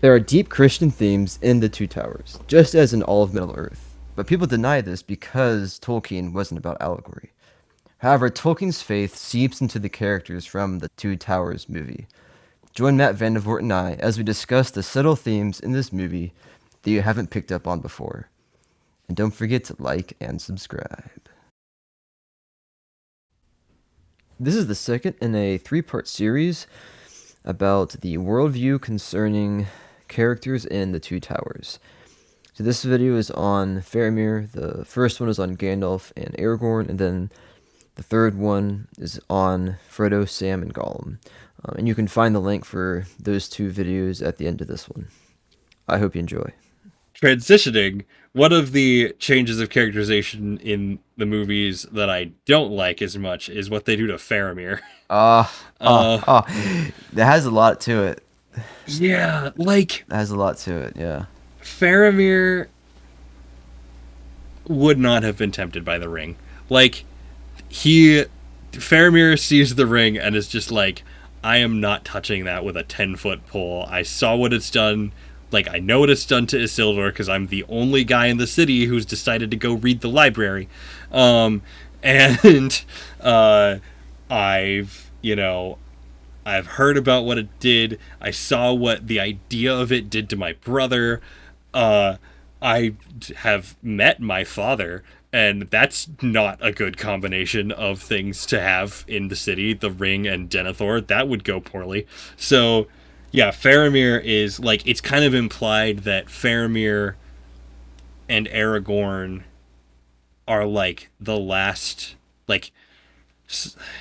There are deep Christian themes in The Two Towers, just as in all of Middle-earth. But people deny this because Tolkien wasn't about allegory. However, Tolkien's faith seeps into the characters from the Two Towers movie. Join Matt Vandevort and I as we discuss the subtle themes in this movie that you haven't picked up on before. And don't forget to like and subscribe. This is the second in a three-part series about the worldview concerning characters in the Two Towers. So this video is on Faramir, the first one is on Gandalf and Aragorn, and then the third one is on Frodo, Sam, and Gollum. And you can find the link for those two videos at the end of this one. I hope you enjoy. Transitioning, one of the changes of characterization in the movies that I don't like as much is what they do to Faramir. Uh, That has a lot to it. yeah, like That has a lot to it, yeah. Faramir would not have been tempted by the ring. Like he Faramir sees the ring and is just like, I am not touching that with a 10-foot pole. I saw what it's done. Like, I know what it's done to Isildur because I'm the only guy in the city who's decided to go read the library. And I've, I've heard about what it did. I saw what the idea of it did to my brother. Uh, I have met my father, and that's not a good combination of things to have in the city. The ring and Denethor, that would go poorly. So, yeah, Faramir is like, it's kind of implied that Faramir and Aragorn are like the last, like,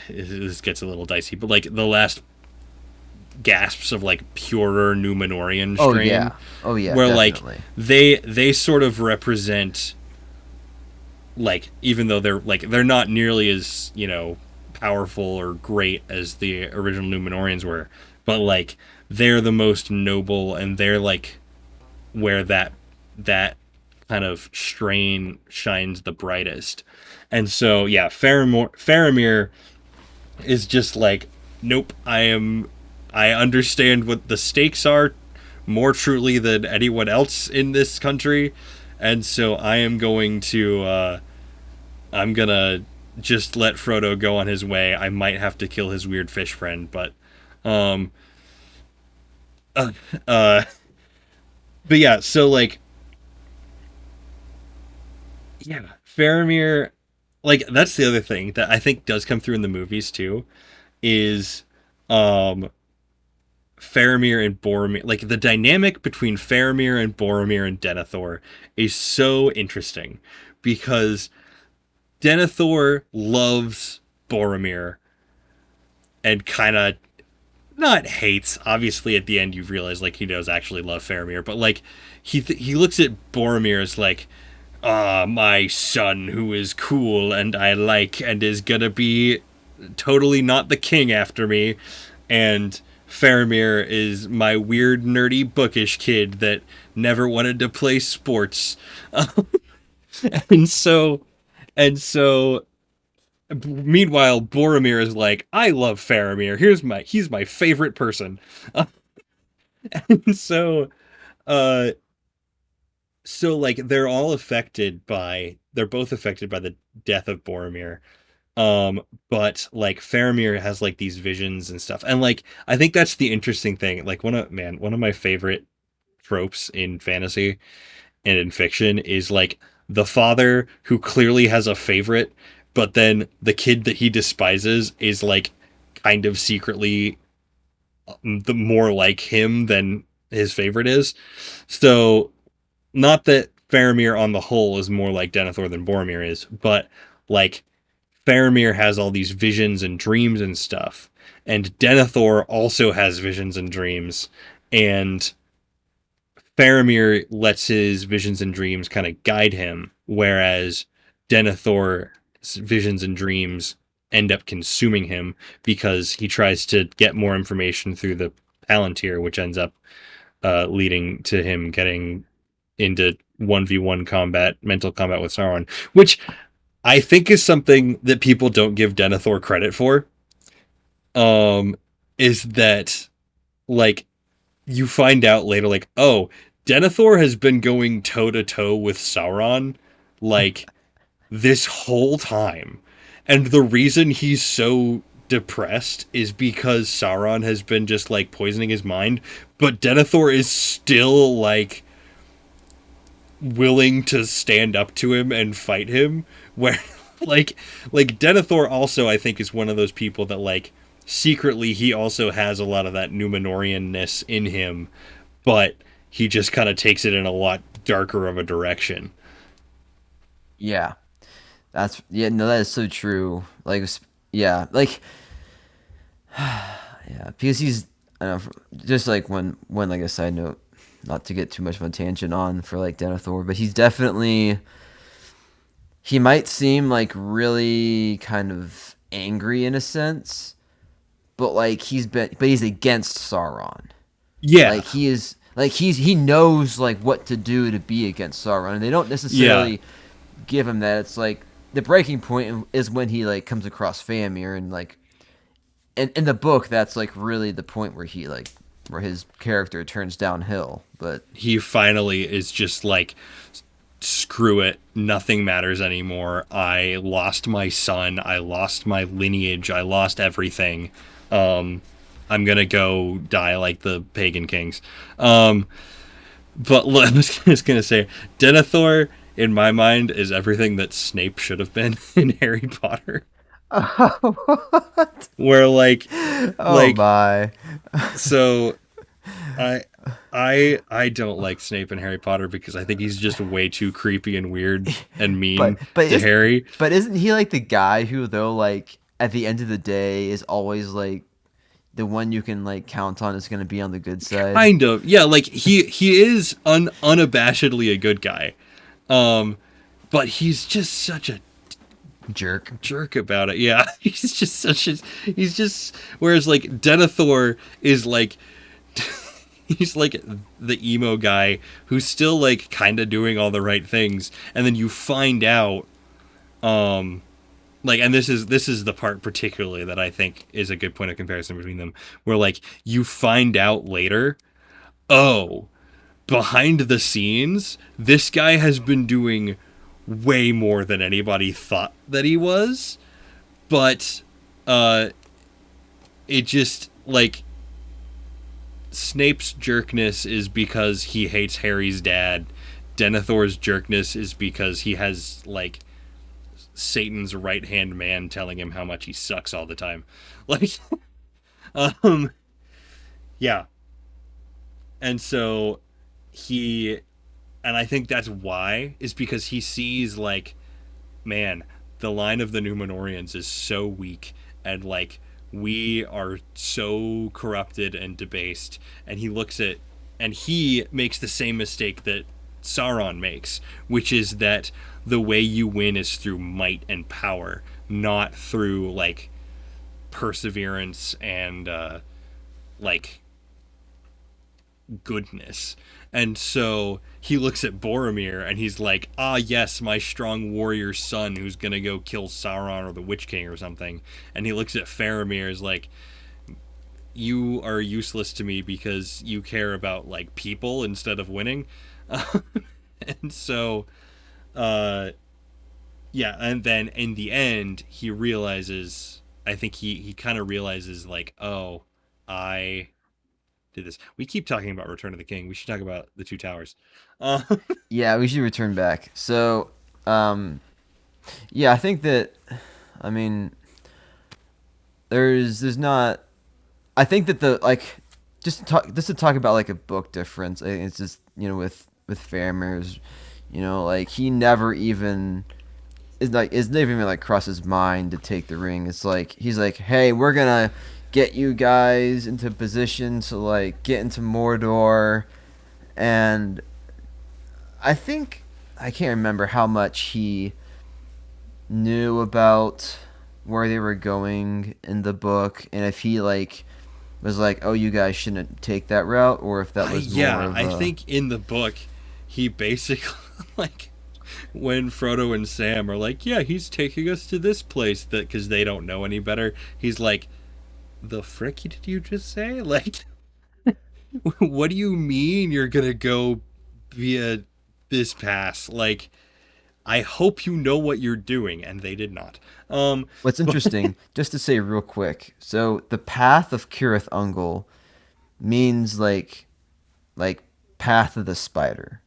this gets a little dicey, but like the last gasps of like purer Numenorian Oh strain, yeah. Oh yeah, where like definitely. they sort of represent, like, even though they're not nearly as powerful or great as the original Numenorians were, but like they're the most noble, and they're like where that kind of strain shines the brightest. And so yeah, Faramir is just like, nope, I understand what the stakes are more truly than anyone else in this country, and so I'm gonna just let Frodo go on his way. I might have to kill his weird fish friend, but um uh, uh but yeah, so like, yeah, Faramir, like, that's the other thing that I think does come through in the movies too, is um Faramir and Boromir, like the dynamic between Faramir and Boromir and Denethor is so interesting because Denethor loves Boromir and kind of not hates. Obviously, at the end, you realize like he does actually love Faramir, but like he looks at Boromir as like, ah, my son who is cool and I like and is gonna be totally not the king after me, and Faramir is my weird nerdy bookish kid that never wanted to play sports. and so and so Meanwhile, Boromir is like, I love Faramir. He's my favorite person. and so uh so like they're both affected by the death of Boromir. But like Faramir has like these visions and stuff. And like I think that's the interesting thing. Like one of my favorite tropes in fantasy and in fiction is like the father who clearly has a favorite, but then the kid that he despises is like kind of secretly the more like him than his favorite is. So not that Faramir on the whole is more like Denethor than Boromir is, but like Faramir has all these visions and dreams and stuff, and Denethor also has visions and dreams, and Faramir lets his visions and dreams kind of guide him, whereas Denethor's visions and dreams end up consuming him because he tries to get more information through the Palantir, which ends up leading to him getting into 1v1 combat, mental combat with Sauron, which I think is something that people don't give Denethor credit for. Um, is that like you find out later, like, oh, Denethor has been going toe to toe with Sauron, like, this whole time. And the reason he's so depressed is because Sauron has been just, like, poisoning his mind, but Denethor is still, like, willing to stand up to him and fight him. Where, like, like Denethor also, I think, is one of those people that, like, secretly he also has a lot of that Numenorian-ness in him, but he just kind of takes it in a lot darker of a direction. Yeah, that's yeah. No, that is so true. Like, yeah, like yeah, because he's I don't know, just like when like a side note, not to get too much of a tangent on for like Denethor, but he's definitely he might seem like really kind of angry in a sense, but he's against Sauron. Yeah, Like he knows like what to do to be against Sauron, and they don't yeah. necessarily give him that. It's like the breaking point is when he like comes across Faramir, and like in the book that's like really the point where he like where his character turns downhill. But He finally is just like, screw it, nothing matters anymore. I lost my son, I lost my lineage, I lost everything. Um, I'm gonna go die like the pagan kings. But I was just gonna say, Denethor, in my mind, is everything that Snape should have been in Harry Potter. what? Where Oh like my! so I I don't like Snape in Harry Potter because I think he's just way too creepy and weird and but mean but to is Harry. but isn't he like the guy who though like at the end of the day is always like the one you can like count on is going to be on the good side? Kind of. Yeah, like he is unabashedly a good guy. Um but he's just such a Jerk. jerk about it. Yeah, he's just such a he's just whereas like Denethor is like he's like the emo guy who's still like kind of doing all the right things, and then you find out um like, and this is the part particularly that I think is a good point of comparison between them, where like you find out later, oh, behind the scenes this guy has been doing way more than anybody thought that he was, but uh it just like Snape's jerkness is because he hates Harry's dad. Denethor's jerkness is because he has like Satan's right hand man telling him how much he sucks all the time. Like, um, yeah. And so he, and I think that's why, is because he sees, like, man, the line of the Numenorians is so weak, and, like, we are so corrupted and debased. And he looks at, and he makes the same mistake that Sauron makes, which is that the way you win is through might and power, not through, like, perseverance and, like, goodness. And so he looks at Boromir and he's like, ah, yes, my strong warrior son who's going to go kill Sauron or the Witch King or something. And he looks at Faramir as like, you are useless to me because you care about like people instead of winning. And so, uh, yeah. And then in the end, he realizes, I think he kind of realizes like, oh, I did this. We keep talking about Return of the King. We should talk about the Two Towers. Uh, Yeah, we should return back. So, um, yeah, I think that, I mean, there's not. I think that the like, just to talk about like a book difference. I think it's just with Faramir's, like he never even is never even like cross his mind to take the ring. It's like he's like, hey, we're gonna get you guys into position to like get into Mordor, and I think I can't remember how much he knew about where they were going in the book, and if he like was like, "Oh, you guys shouldn't take that route," or if that was more yeah, of I a think in the book, he basically, like, when Frodo and Sam are like, yeah, he's taking us to this place that because they don't know any better, he's like, the frick did you just say? Like, What do you mean you're gonna go via this pass? Like, I hope you know what you're doing, and they did not. What's But interesting, just to say real quick, so the path of Kirith Ungol means like path of the spider.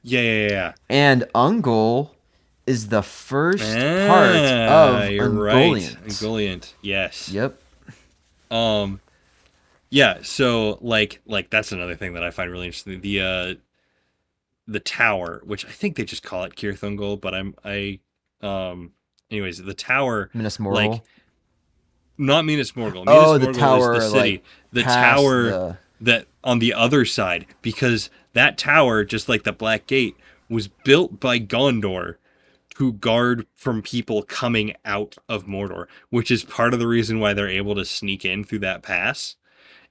yeah, yeah, yeah. And Ungol is the first part Ah, of you're right. Ungoliant. Gulliant. Yes. Yep. Um. Yeah. So like that's another thing that I find really interesting. The tower, which I think they just call it Kirthungol, but um. Anyways, the tower, Minas like, Morgul. not Minas Morgul. Minas Oh, the Morgul is the tower like city. The past tower the that on the other side, because that tower, just like the Black Gate, was built by Gondor to guard from people coming out of Mordor, which is part of the reason why they're able to sneak in through that pass,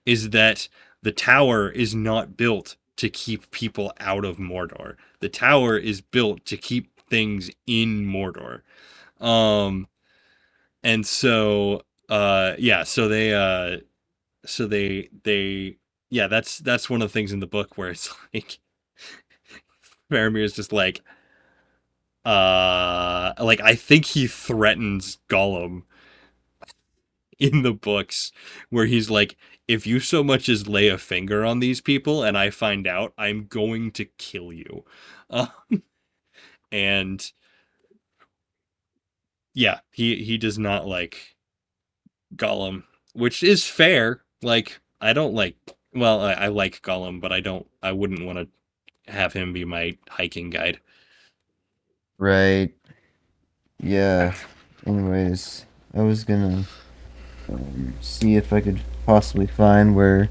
is that the tower is not built to keep people out of Mordor. The tower is built to keep things in Mordor. Um and so yeah, so they yeah, that's one of the things in the book where it's like Faramir is just like I think he threatens Gollum in the books where he's like, if you so much as lay a finger on these people and I find out, I'm going to kill you. Uh, and yeah, he does not like Gollum, which is fair. Like I don't like well, I like Gollum, but I wouldn't want to have him be my hiking guide. right. Yeah. Anyways, I was gonna see if I could possibly find where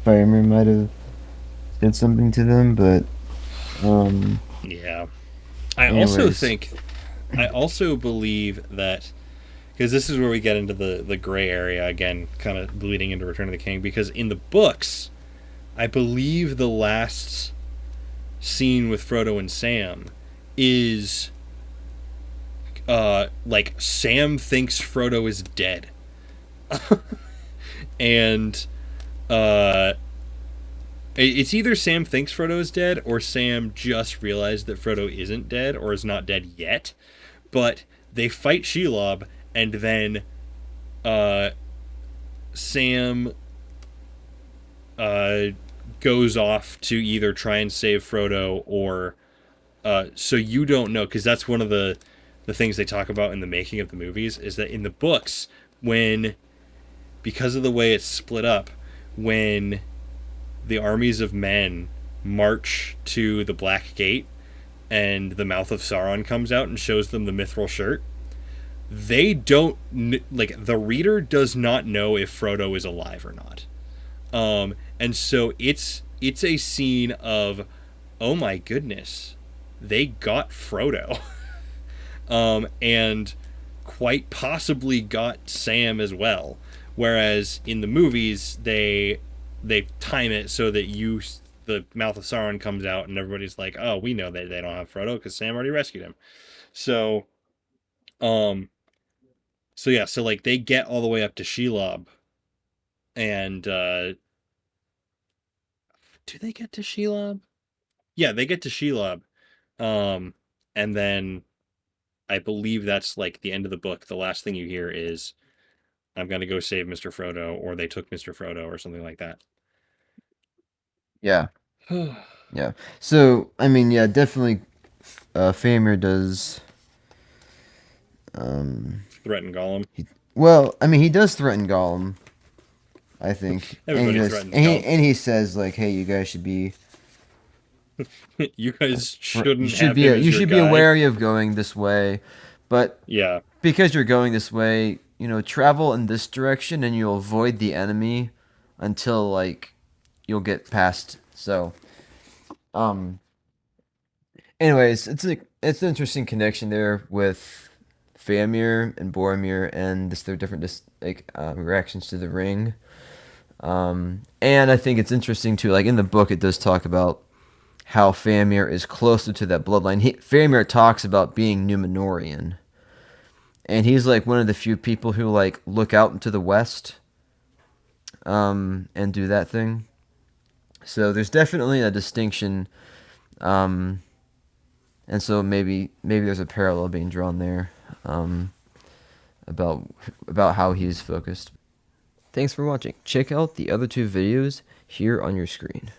Faramir might have said something to them, but um, Yeah. I also anyways, think I also believe that because this is where we get into the gray area again, kind of bleeding into Return of the King. Because in the books, I believe the last scene with Frodo and Sam is like Sam thinks Frodo is dead, and uh, it's either Sam thinks Frodo is dead or Sam just realized that Frodo isn't dead or is not dead yet. But they fight Shelob, and then uh, Sam uh, goes off to either try and save Frodo or so you don't know because that's one of the things they talk about in the making of the movies is that in the books when because of the way it's split up when the armies of men march to the Black Gate and the mouth of Sauron comes out and shows them the mithril shirt they don't like the reader does not know if Frodo is alive or not. And so it's a scene of, oh my goodness, they got Frodo, and quite possibly got Sam as well. Whereas in the movies, they time it so that the mouth of Sauron comes out and everybody's like, oh, we know that they don't have Frodo because Sam already rescued him. So, um, so yeah, so like they get all the way up to Shelob, and do they get to Shelob? Yeah, they get to Shelob. Um, and then I believe that's like the end of the book. The last thing you hear is, I'm going to go save Mr. Frodo, or they took Mr. Frodo, or something like that. yeah, yeah. So I mean, yeah, definitely, Faramir does. Um, Threaten Gollum. well, I mean, he does threaten Gollum, I think, and he Everybody does, threatens Gollum. and he says like, "Hey, you guys should be You guys shouldn't have him as you your should be guide. wary of going this way, but Yeah. because you're going this way, travel in this direction and you'll avoid the enemy until like you'll get past." So, um, anyways, it's an interesting connection there with Faramir and Boromir and just their different reactions to the ring. And I think it's interesting too. Like in the book, it does talk about how Faramir is closer to that bloodline. Faramir talks about being Numenorian, and he's like one of the few people who like look out into the west. and do that thing. So there's definitely a distinction, and so maybe there's a parallel being drawn there, about how he's focused. Thanks for watching. Check out the other two videos here on your screen.